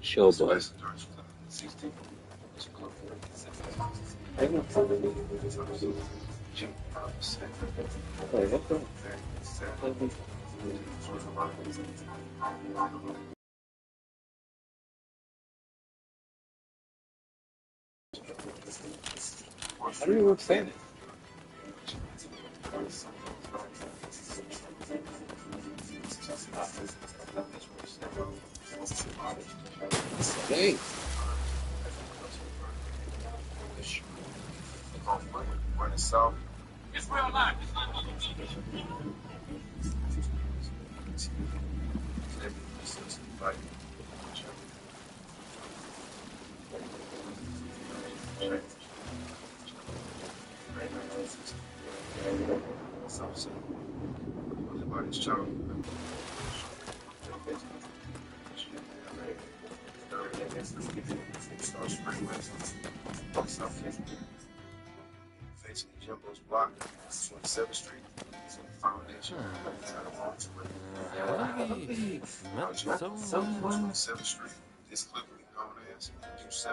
Show boy. How do you work that? Dang. It's real life. Facing Jimbo's block, 27th Street. Foundation. Met someone. 27th Street. This clip will be known as U7.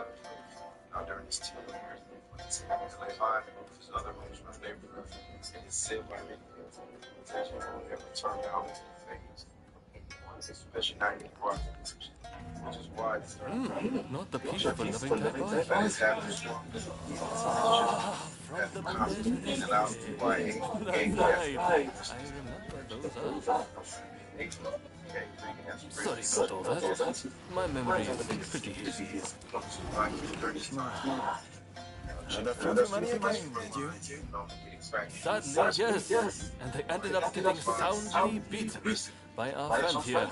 Now, during his 10 years in LA Live, his other homes from the neighborhood, and his said by many people, that Jimbo never turned out into the phase. Especially 90 Rock, which is why Not the peaceful living type boy. that is happening. From the In and out, why That's right. I remember those. Sorry about all that. My memory is pretty hazy. Never found your money again, did you? Sadly, yes. And they ended up getting soundly beaten by our friend here.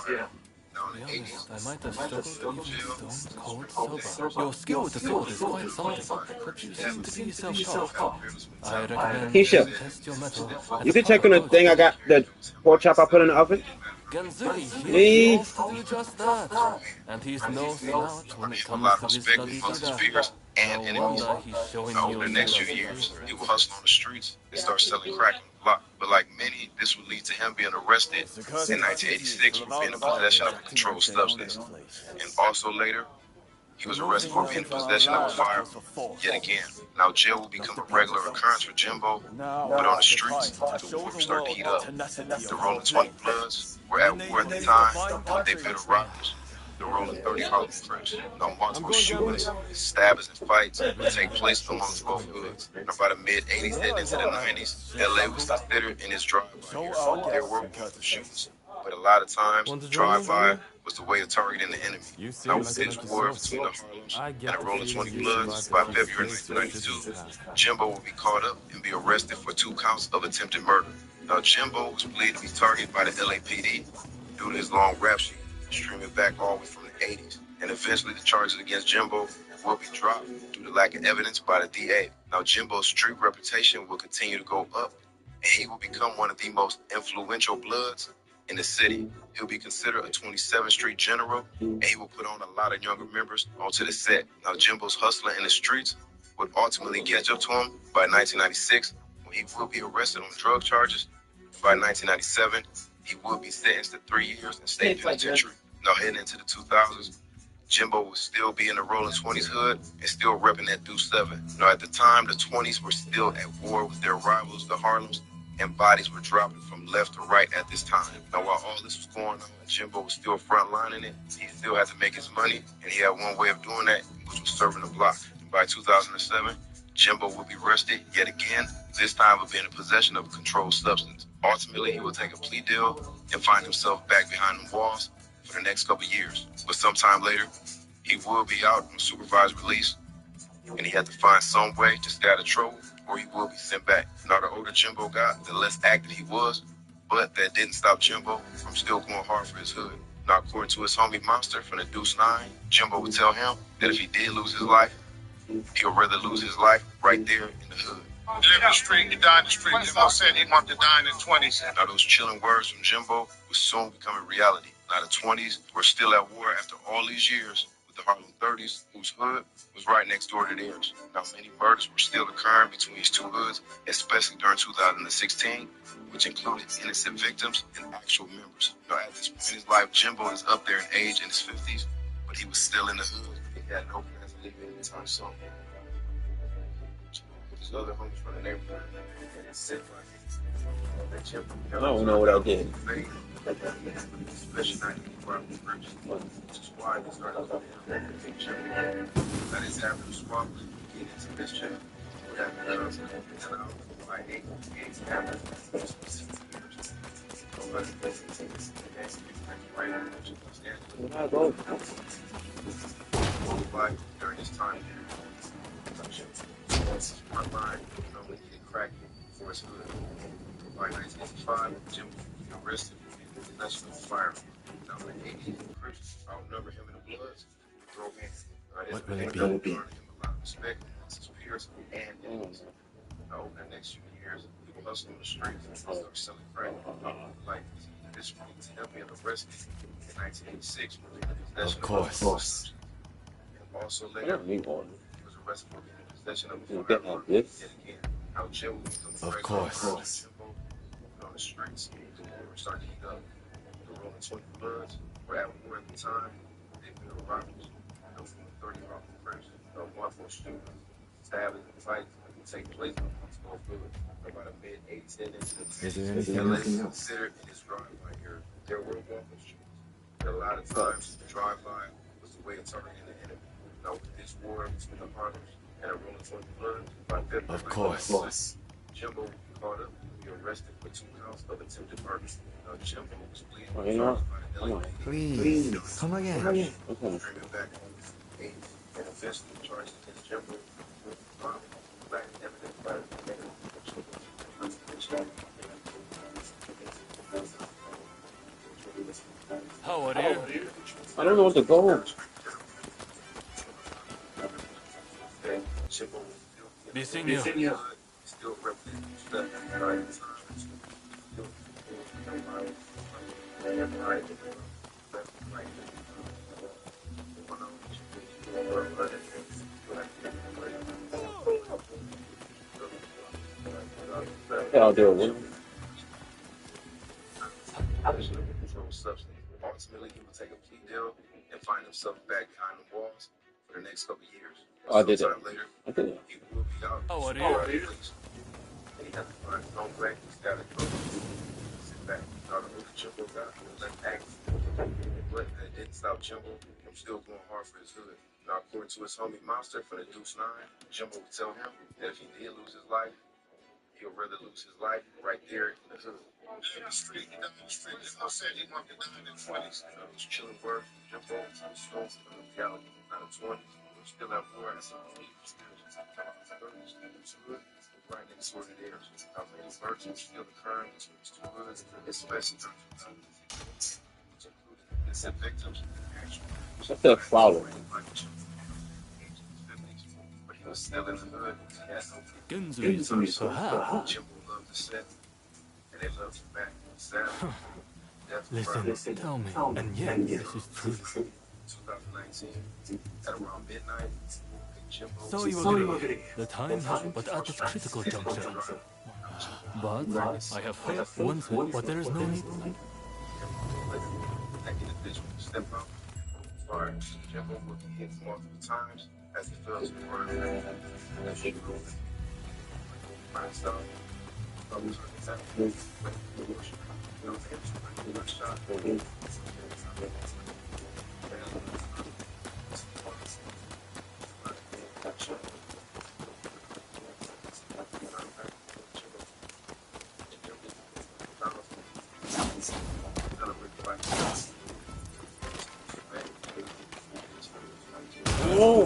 To be honest, I might have struggled even stone cold sober. Your skill with the sword is quite something, but you seem to be self-taught. I recommend Keisha, you test your mettle. you can check on the thing I got, the pork chop I put in the oven. Genzui, Me. he's forced to do just that. And he's no slouch when it comes to his studies either. And No wonder he's showing over you the next few years, he will hustle on the streets and start selling crack on the block. But like many, this would lead to him being arrested in 1986 for being in possession of a controlled substance. And also later, he was arrested for being in possession of a firearm yet again. Now jail will become a regular occurrence for Jimbo, but on the streets, the war started to heat up. The Rolling 20 Bloods were at war at the time, but they built a rivals. The Rolling 30 Harlem Crips. Now multiple shootings, stabbings, and fights would take place amongst both hoods. Now by the mid-80s and into the 90s, LA was considered in its drive-by here. There were shootings, but a lot of times, drive-by was the way of targeting the enemy. Now with this war between the Harlems and the Rolling 20 Bloods, by February 1992, Jimbo would be caught up and be arrested for 2 counts of attempted murder. Now Jimbo was believed to be targeted by the LAPD due to his long rap sheet, streaming back all the way from the 80s. And eventually the charges against Jimbo will be dropped due to lack of evidence by the DA. Now Jimbo's street reputation will continue to go up, and he will become one of the most influential Bloods in the city. He'll be considered a 27th Street general, and he will put on a lot of younger members onto the set. Now Jimbo's hustling in the streets would ultimately catch up to him by 1996, when he will be arrested on drug charges. By 1997, he will be sentenced to 3 years in state penitentiary. Now heading into the 2000s, Jimbo would still be in the Rolling 20s hood and still repping that Deuce 7. Now at the time, the 20s were still at war with their rivals, the Harlems, and bodies were dropping from left to right at this time. Now while all this was going on, Jimbo was still frontlining it. He still had to make his money, and he had one way of doing that, which was serving the block. And by 2007, Jimbo would be arrested yet again, this time of being in possession of a controlled substance. Ultimately, he will take a plea deal and find himself back behind the walls for the next couple years. But sometime later, he will be out on supervised release, and he had to find some way to stay out of trouble, or he will be sent back. Now, the older Jimbo got, the less active he was, but that didn't stop Jimbo from still going hard for his hood. Now, according to his homie Monster from the Deuce 9, Jimbo would tell him that if he did lose his life, he would rather lose his life right there in the hood. He lived in the street, he died in the street. Jimbo said he wanted to die in the 20s. Now, those chilling words from Jimbo would soon become a reality. Now, the 20s were still at war after all these years with the Harlem 30s, whose hood was right next door to theirs. Now, many murders were still occurring between these two hoods, especially during 2016, which included innocent victims and actual members. Now, at this point in his life, Jimbo is up there in age in his 50s, but he was still in the hood. He had no plans to leave anytime soon. His other homies from the neighborhood, and it said like that Jimbo. I don't know what I did. Especially not anywhere from British, which is why they started looking at him and Jimbo. That is after swap, get into this check. That because it's allowed by 8 games after 6 years. When I go, During this time period, my mind only getting cracking for his hood. By 1985, Jim was arrested for possession of a firearm. Now, in the 80s, Christians outnumber him in the Bloods, throw hands. What will it be? Him a lot of respect amongst his peers and enemies. Now, over the next few years, people hustle on the streets and start selling crack. Like this leads to him being arrested in 1986 for possession Of course. And also I later, don't need one. he was arrested for possession of You a get firearm. like this. Yet again, how Jim was Of course. on the streets, the war was starting to heat up. The Rolling 20 Bloods were at war at the time. They built rivals. No from 30 off the French, no one for students. Stabbing and fights would take place amongst both groups. About a mid-18 Is there incidents. anything else? Considered in his drive-by here, there were waffle streets. A lot of times, the drive-by was the way of targeting the enemy. Now, with this war between the Harlems and the Rolling 20 Bloods, by February, Of course. Jimbo would be caught up and be arrested for 2 counts of attempted murder. Jimbo was pleading Oh, you know, come on. Please, come again. Okay. bringing back and eventually charged against Jimbo with black evidence by How are you? I don't know what to go. Jimbo Missing you. still representing Yeah, I'll do it. controlled substance. Ultimately, he will take a plea deal and find himself back behind the walls for the next couple of years. Oh, I did Sometime that. later, I did it. he will be out. How are you? And he has to find his own way. He's got to go sit back. Now, the movie Jimbo got let act. But that didn't stop Jimbo from still going hard for his hood. Now, according to his homie Monster from the Deuce 9, Jimbo would tell him that if he did lose his life, he would rather lose his life right there in the hood. In the street, Jimbo said he wanted to die in the 20s. It was chilling word from Jimbo to the stones from the reality in the 20s. He was still at war as a police. Right next door to theirs. How many birds were still occurring between these two hoods, especially during 2016, which included innocent victims and actual What's that flower? but he was still in the hood. He had no Gunzui's perhaps. Jimbo loved the set, and they loved him back. Sad. Listen, tell me. And yet, this is true. 2019, at around midnight, Jimbo So you agree. The time has but at this critical juncture. But I have heard once, but there is no need. that individual step out. Fire. Jimbo would be hit multiple times as he fell to the ground. As she grew, find stuff. Others are examining. No damage, one shot. Oh,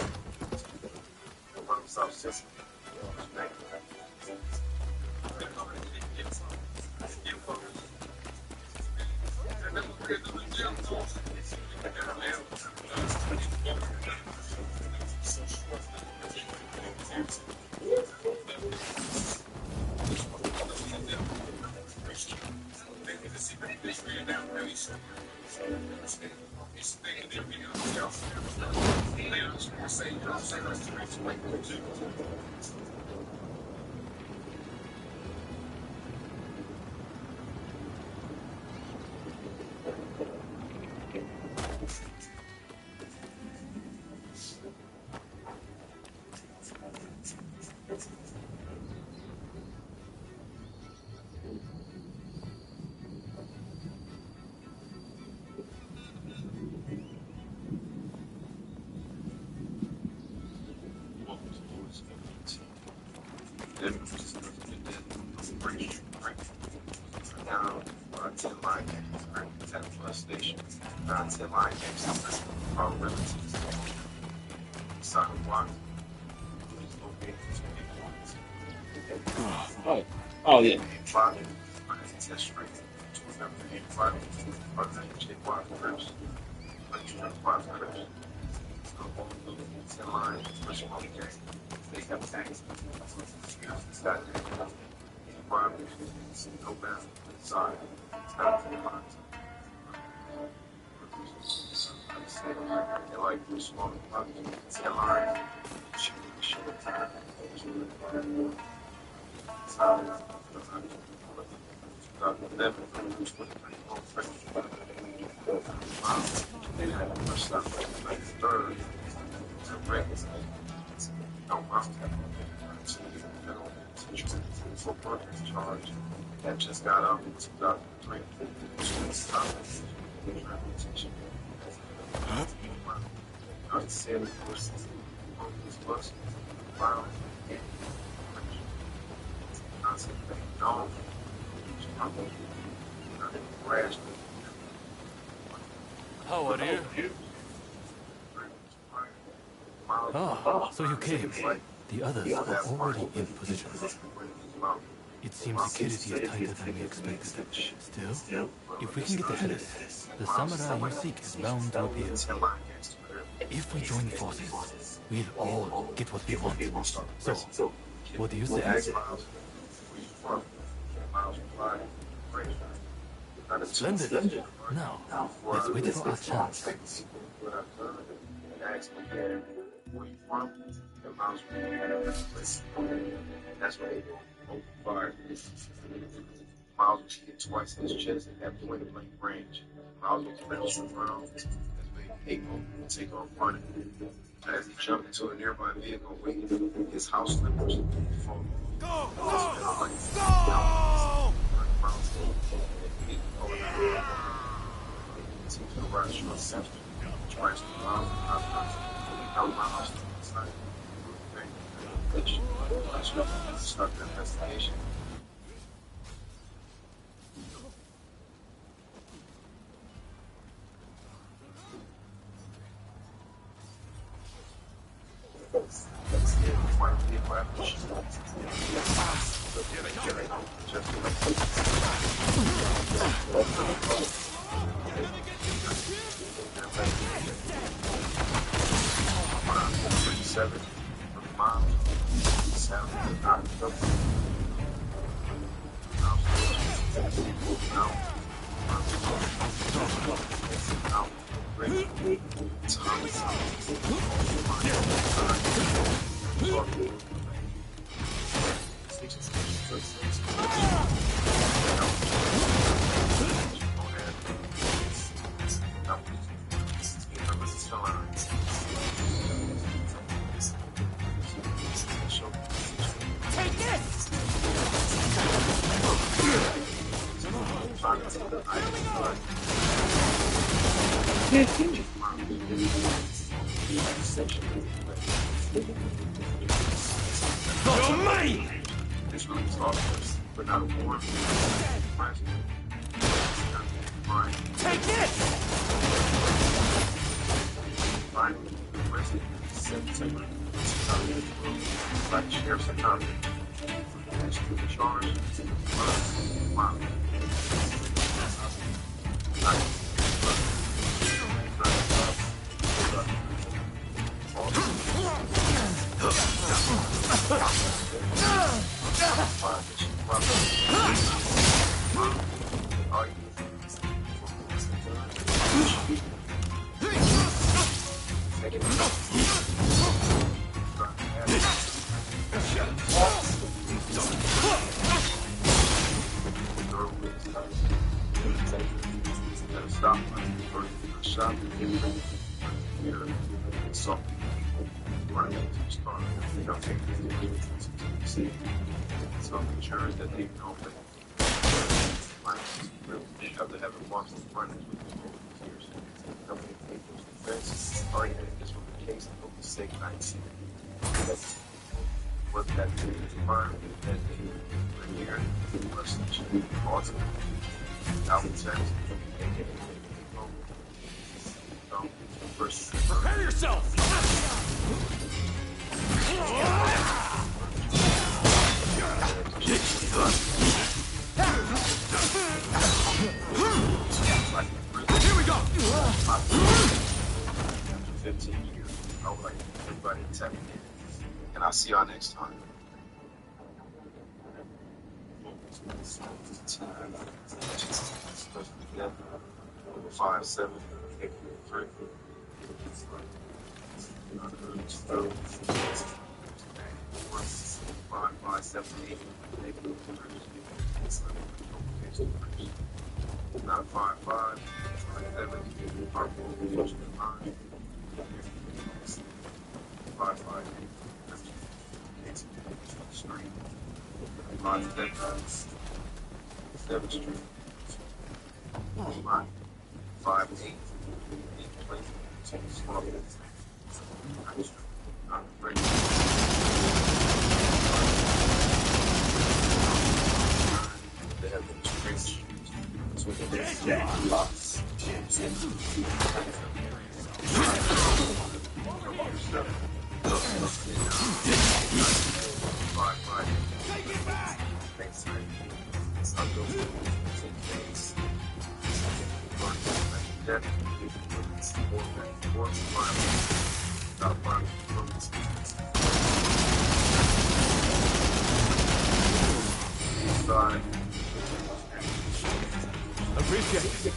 Oh yeah. That just got up in 2003. I said it was this bus. Wow. I said, no. How are you? Ah, so you came. The others are already in position. It seems security is tighter than we expected. Still, if we can get the headers, the samurai you seek is bound to appear. If we join forces, we'll all get what we want. So, what do you say? Splendid. Now, let's wait for our chance. That's what they do. Open fire. Miles was hit twice in his chest and had point blank range. Miles was bounced around. That's when April would take off running. As he jumped into a nearby vehicle waiting, his house slippers fall. Go! Start the investigation. stop the different here. So running into the star, they don't take this to see. So it ensures that they know that they have to have a monster running with the years. Nobody take those defenses. Already had this was the case of the sake 19. That's what that thing is burned that they premiere was awesome. Album text, Prepare yourself! Here we go! 15 years. I would like everybody to tap in. And I'll see y'all next time. 5-7 3 5-5-7-8 not 5-5 7 5-5 Street 7th Street 5-8 they have been strange so they lots. Take it back! Next time, it's not those things. Appreciate it.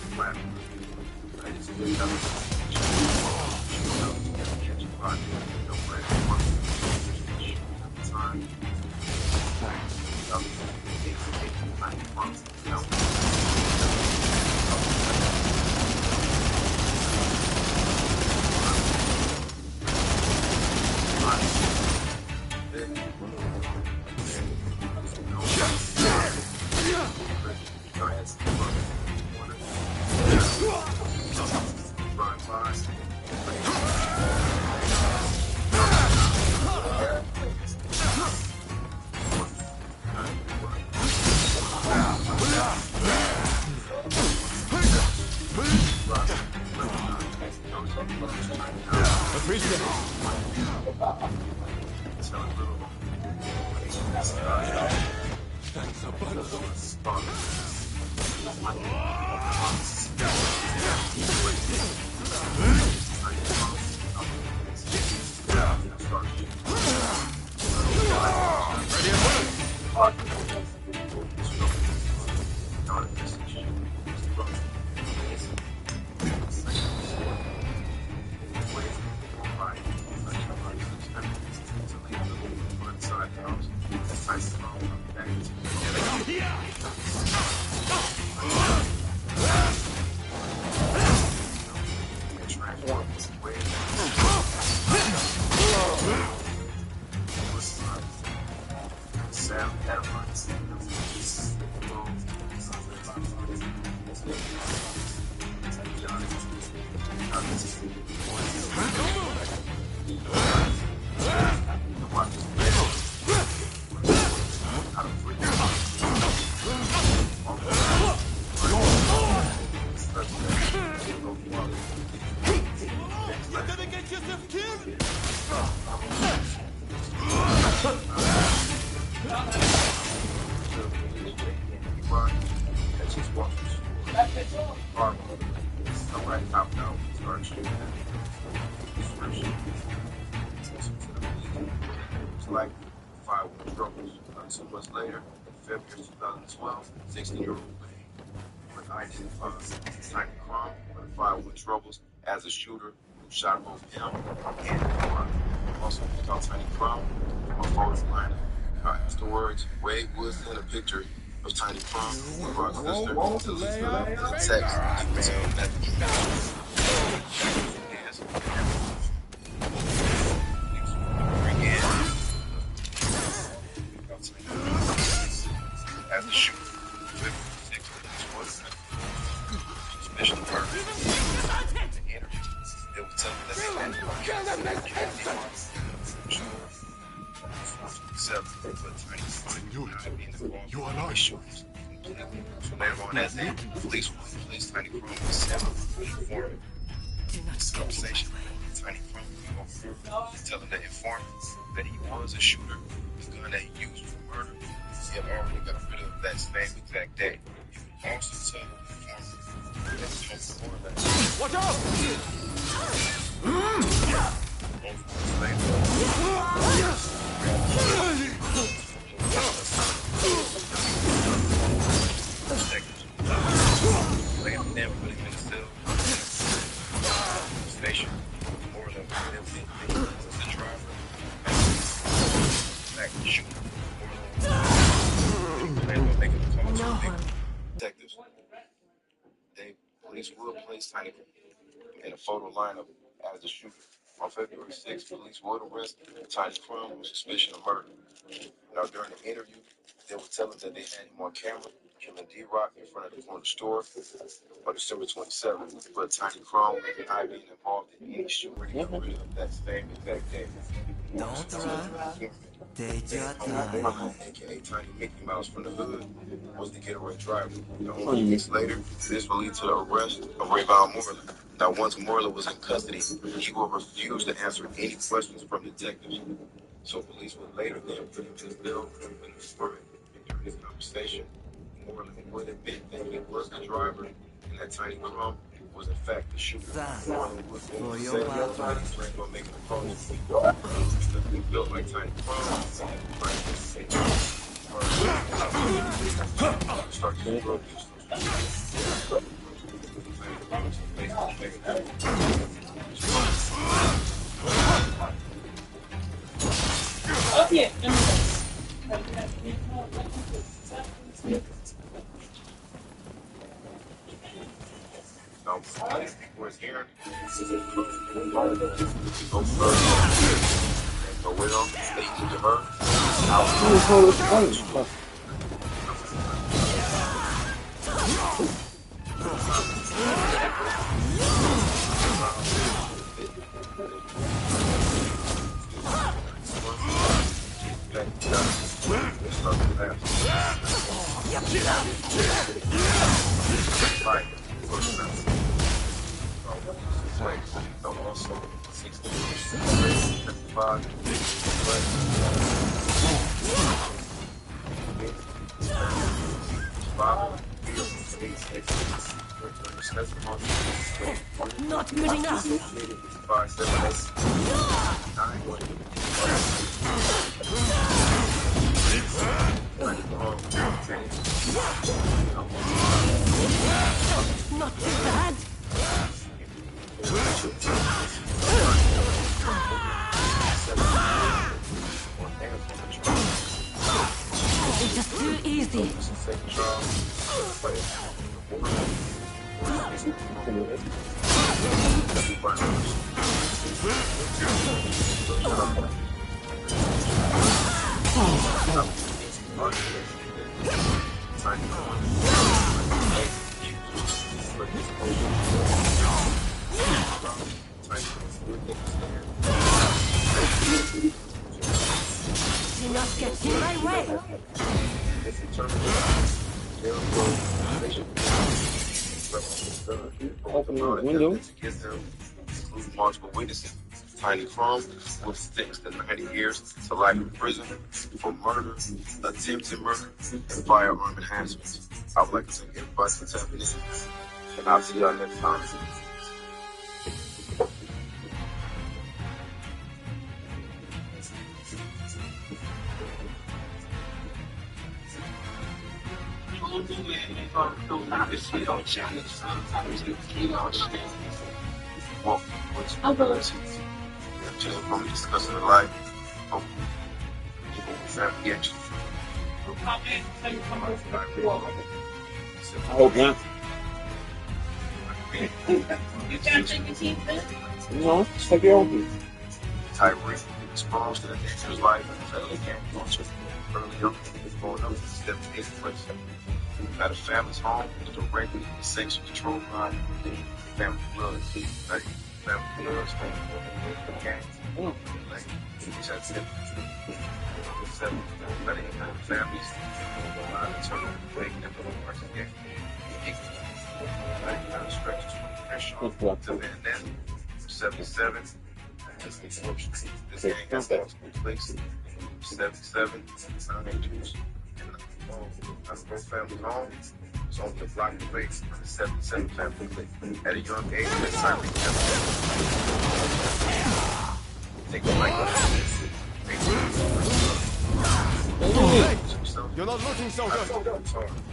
Appreciate it. Thanks a Like 5 troubles. 2 months later, in February 2012, 16-year-old was identified as Tiny Crumb with 5 troubles as a shooter who shot both him and his brother. Also, we called Tiny Crumb from a photo lineup. Afterwards, Wade Woods sent a picture of Tiny Crumb with our sister to the text. Kill them this instant! I knew it. You are lying. So later on that day, police will place Tiny Chrome in cell informant. This conversation, Tiny Chrome telling the informant that he was a shooter. The gun that he used for murder, he had already got rid of that same exact day. He would also tell the informant that Watch out! station, or the driver, back to shoot, or making a call to detectives. Police will place Tiny in a photo lineup as the shooter. On February 6th, police would arrest Tiny Crumb on suspicion of murder. Now, during the interview, they would tell him that they had him on camera killing D-Rock in front of the corner store on December 27th. But Tiny Crumb denied being involved in any shooting or got rid of that same exact day. Don't run. Take your time. AKA Tiny Mickey Mouse from the hood, was the getaway driver. Now, only weeks later, this will lead to the arrest of Rayvon Moreland. Now, once Moreland was in custody, he will refuse to answer any questions from detectives. So police would later then put him in the bill in the story. During this conversation, Moreland would admit that he was the driver and that Tiny Crumb was in fact the shooter. Moreland would For say your that mother. Tiny planned on making a phone because he felt like Tiny Crumb start to drug Okay. was here. Go first. Go with him. Stay to her. Not good enough. Not too bad. It's just too easy. Do not get in my way. Open the window. Multiple witnesses. Tiny Crumb was sentenced to 90 years to life in prison for murder, attempted murder, and firearm enhancements. I would like to thank everybody for tapping in, and I'll see y'all next time. Well, today we're going to be discussing the life of family action. I hope not. No, just take your own piece. Tyree exposed to the dangerous life and felony gang culture early on, growing up in step 8 place. At a family's home, directly in the section controlled by family blood. family was gang. Like, he's had seven families. Internal making them parts of gang. Like, kind of stretches from Crenshaw to Van Ness, 77. This gang has multiple places. 77, Juice, and both families home. It's only a block away from the 77 family. At a young age, that's certainly take the mic up. Hey, you're not looking so good.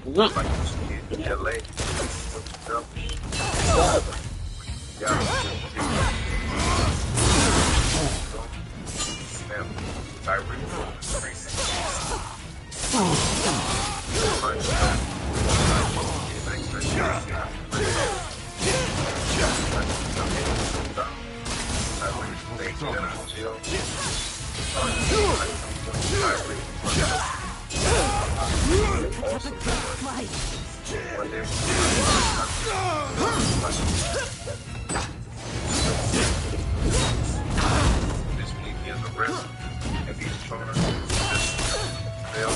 Like a kid in LA. This week is a risk. If he's trying to fail,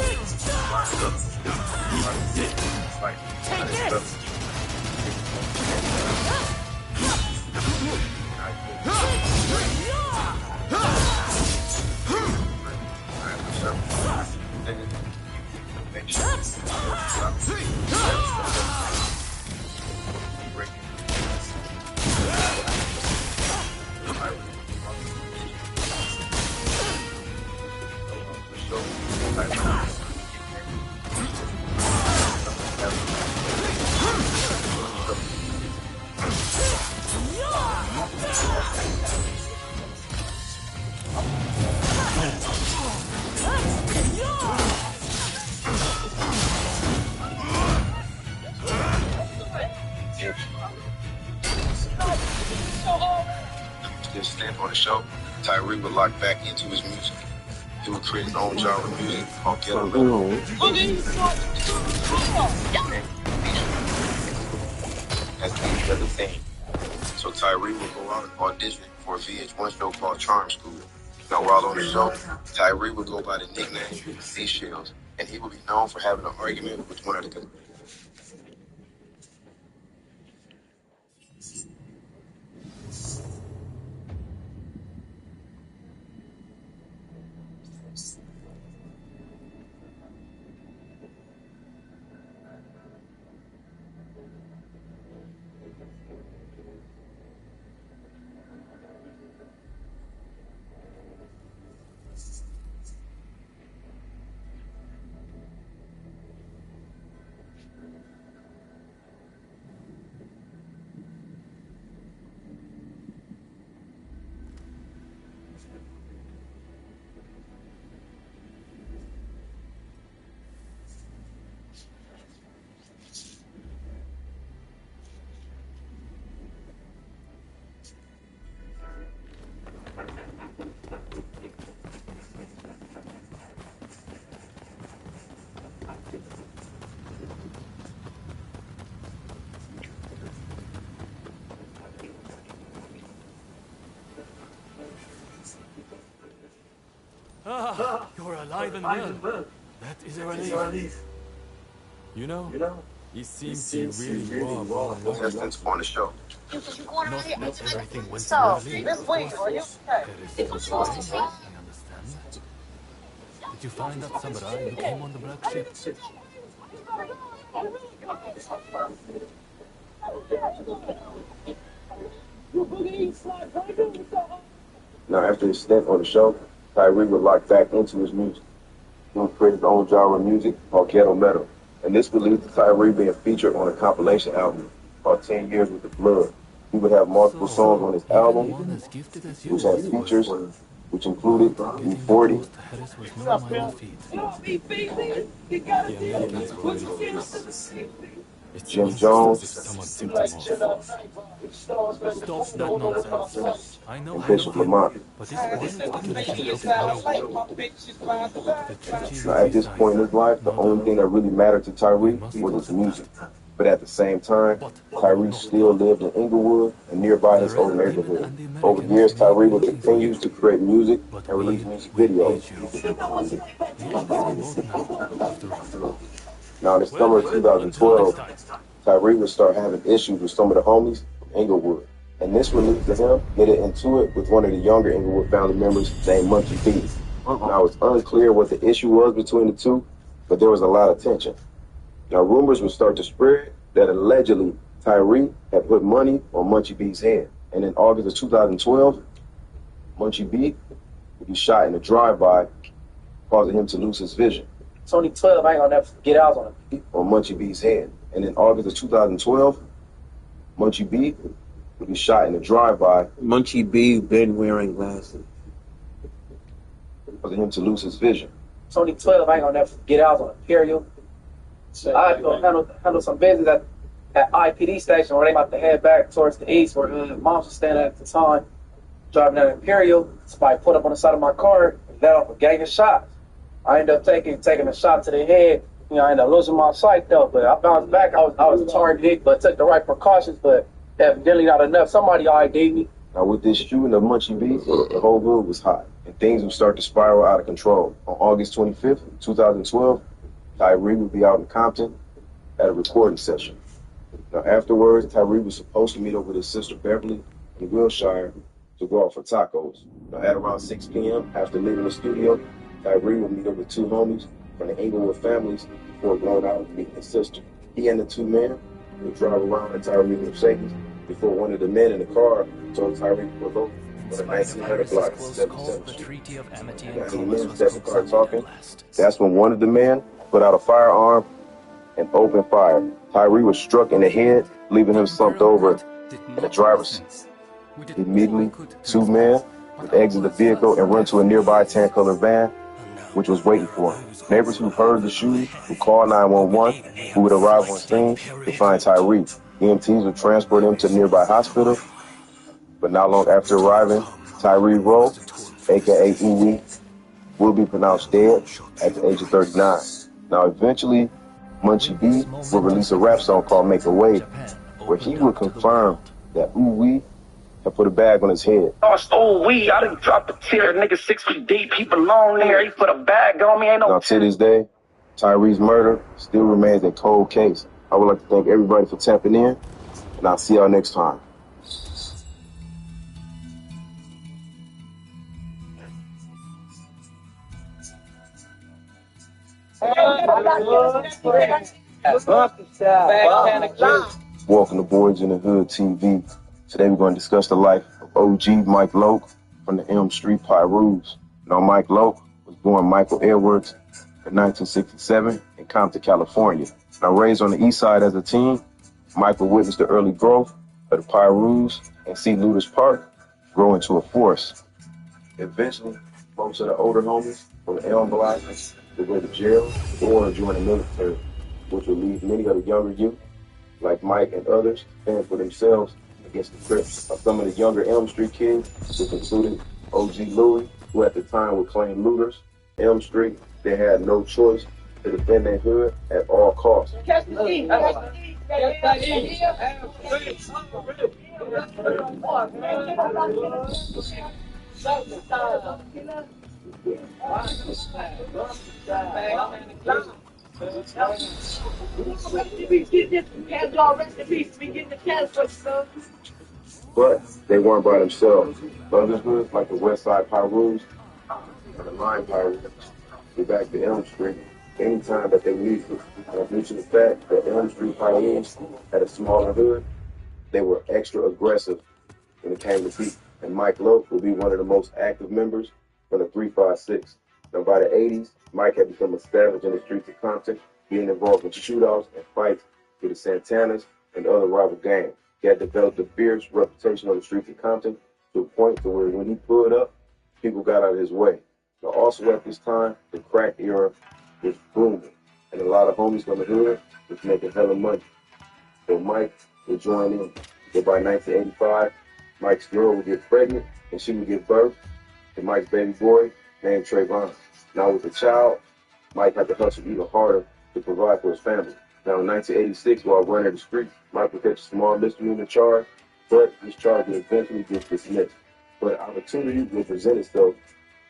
on the show, Tyree would lock back into his music. He would create his own genre of music called game.I. That's the other thing. So Tyree would go out and audition for a VH1 show called Charm School. Now while on the show, Tyree would go by the nickname Seashells, and he would be known for having an argument with one of the You're alive and well. That is a relief. You know, he seems to really raw. contestants on the show. Not everything went smoothly. There is I understand. Did you find that samurai who came on the black ship? Now after his stint on the show, Tyree would lock back into his music. He would create his own genre of music called ghetto metal. And this would lead to Tyree being featured on a compilation album called 10 Years with the Blood. He would have multiple songs on his album, which had features, which included E40, Jim Jones, Stop that nonsense. I know and Bishop Lamont. but this wild speculation comes Now, at this point in his life, the only thing that really mattered to Tyree was his music. But at the same time, Tyree still lived in Inglewood and nearby his old neighborhood. Over the years, Tyree would continue to create music and release music videos. Now, in the summer of 2012, Tyree would start having issues with some of the homies from Inglewood. And this would lead to him getting into it with one of the younger Inglewood family members named Monkey B. Now, it's unclear what the issue was between the two, but there was a lot of tension. Now, rumors would start to spread that allegedly Tyree had put money on Munchie B's head. And in August of 2012, Munchie B would be shot in a drive-by, causing him to lose his vision. It's only 12, I ain't gonna never get out on him. On Munchie B's head. And in August of 2012, Munchie B would be shot in a drive-by. Munchie B been wearing glasses. Causing him to lose his vision. It's only 12, I ain't gonna never get out on Imperial. I had to go handle some business at IPD station where they about to head back towards the east where Moms was standing at the time, driving down Imperial. Somebody pulled up on the side of my car, let off a gang of shots. I ended up taking a shot to the head. You know, I ended up losing my sight though, but I bounced back. I was targeted, but took the right precautions, but evidently not enough. Somebody ID'd me. Now with this shooting of Munchie B, the whole hood was hot, and things would start to spiral out of control. On August 25th, 2012, Tyree would be out in Compton at a recording session. Now afterwards, Tyree was supposed to meet up with his sister Beverly in Wilshire to go out for tacos. Now at around 6 p.m., after leaving the studio, Tyree would meet up with two homies from the Inglewood families before going out and meeting his sister. He and the two men would drive around in Tyree's Mercedes before one of the men in the car told Tyree to pull over on the 1900 block, 77th Street. As the men stepped in the car talking, that's when one of the men put out a firearm and opened fire. Tyree was struck in the head, leaving him slumped over in the driver's seat. Immediately, two men would exit the vehicle and run to a nearby tan-colored van, which was waiting for him. Neighbors who heard the shooting would call 911, who would arrive on scene to find Tyree. EMTs would transport him to a nearby hospital, but not long after arriving, Tyree Rowe, aka Uwe, will be pronounced dead at the age of 39. Now eventually, Munchie B will release a rap song called Make a Way, where he would confirm that Uwe had put a bag on his head. Uwe, I done dropped a tear, nigga 6 feet deep, he belong there, he put a bag on me, ain't no... Now to this day, Tyree's murder still remains a cold case. I would like to thank everybody for tapping in, and I'll see y'all next time. Welcome to Boys in the Hood TV. Today we're going to discuss the life of OG Mike Loke from the Elm Street Pyrus. Now Mike Loke was born Michael Edwards in 1967 in Compton, California. Now raised on the east side as a teen, Michael witnessed the early growth of the Pyrus and see Ludus Park grow into a force. Eventually, most of the older homies from the Elm Block would go to jail or join the military, which would leave many of the younger youth, like Mike and others, fend for themselves against the Crips. Some of the younger Elm Street kids, which included OG Louie, who at the time would claim looters. Elm Street, they had no choice to defend their hood at all costs. But they weren't by themselves. Other hoods like the West Side Pyrus and the Line Pyrus were back to Elm Street anytime that they needed it. Due to the fact that Elm Street Pyrus had a smaller hood, they were extra aggressive when it came to beat. And Mike Loke would be one of the most active members from the 356. Now by the 80s, Mike had become established in the streets of Compton, getting involved in shootouts and fights with the Santanas and other rival gangs. He had developed a fierce reputation on the streets of Compton to a point to where when he pulled up, people got out of his way. Now also at this time, the crack era was booming, and a lot of homies from the hood was making hella money. So Mike would join in. So by 1985, Mike's girl would get pregnant, and she would give birth to Mike's baby boy named Trayvon. Now with the child, Mike had to hustle even harder to provide for his family. Now, in 1986, while running the streets, Mike would catch a small misdemeanor charge, but this charge would eventually get dismissed. But an opportunity would present itself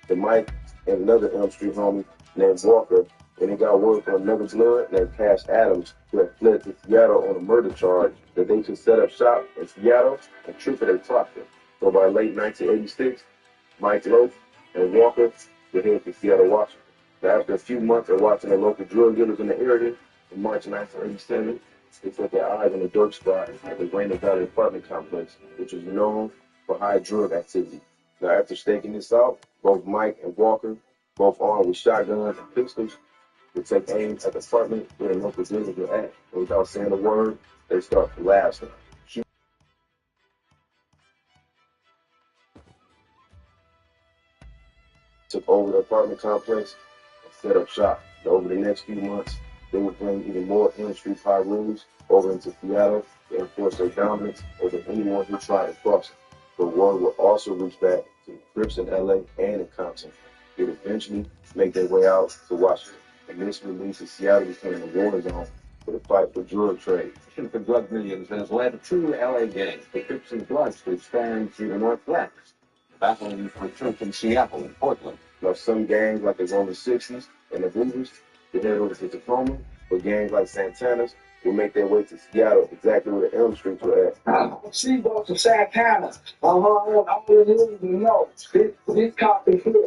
to Mike and another Elm Street homie named Walker, and they got word from another blood named Cash Adams, who had fled to Seattle on a murder charge, that they should set up shop in Seattle and triple their profit. So by late 1986, Mike Loaf and Walker would head to Seattle, Washington. Now, after a few months of watching the local drug dealers in the area, in March 1987, they set their eyes on a dope spot at the Rainier Valley apartment complex, which was known for high drug activity. Now, after staking this out, both Mike and Walker, both armed with shotguns and pistols, would take aim at the apartment where the local dealers were at, and without saying a word, they start blasting. Took over the apartment complex and set up shop. And over the next few months, they would bring even more Elm Street rules over into Seattle to enforce their dominance over anyone who tried to cross it. But word would also reach back to the Crips in LA and in Compton. They would eventually make their way out to Washington. And this would lead to Seattle becoming a war zone for the fight for drug trade. For drug millions has led two LA gangs, the Crips and Bloods, to expand to the Northwest, battling for truth in Seattle and Portland. Now, some gangs like the Roman 60s and the Hoovers would head over to Tacoma, but gangs like Santana's would make their way to Seattle, exactly where the Elm Streets were at. She goes to Santana. I don't know. This cop is here.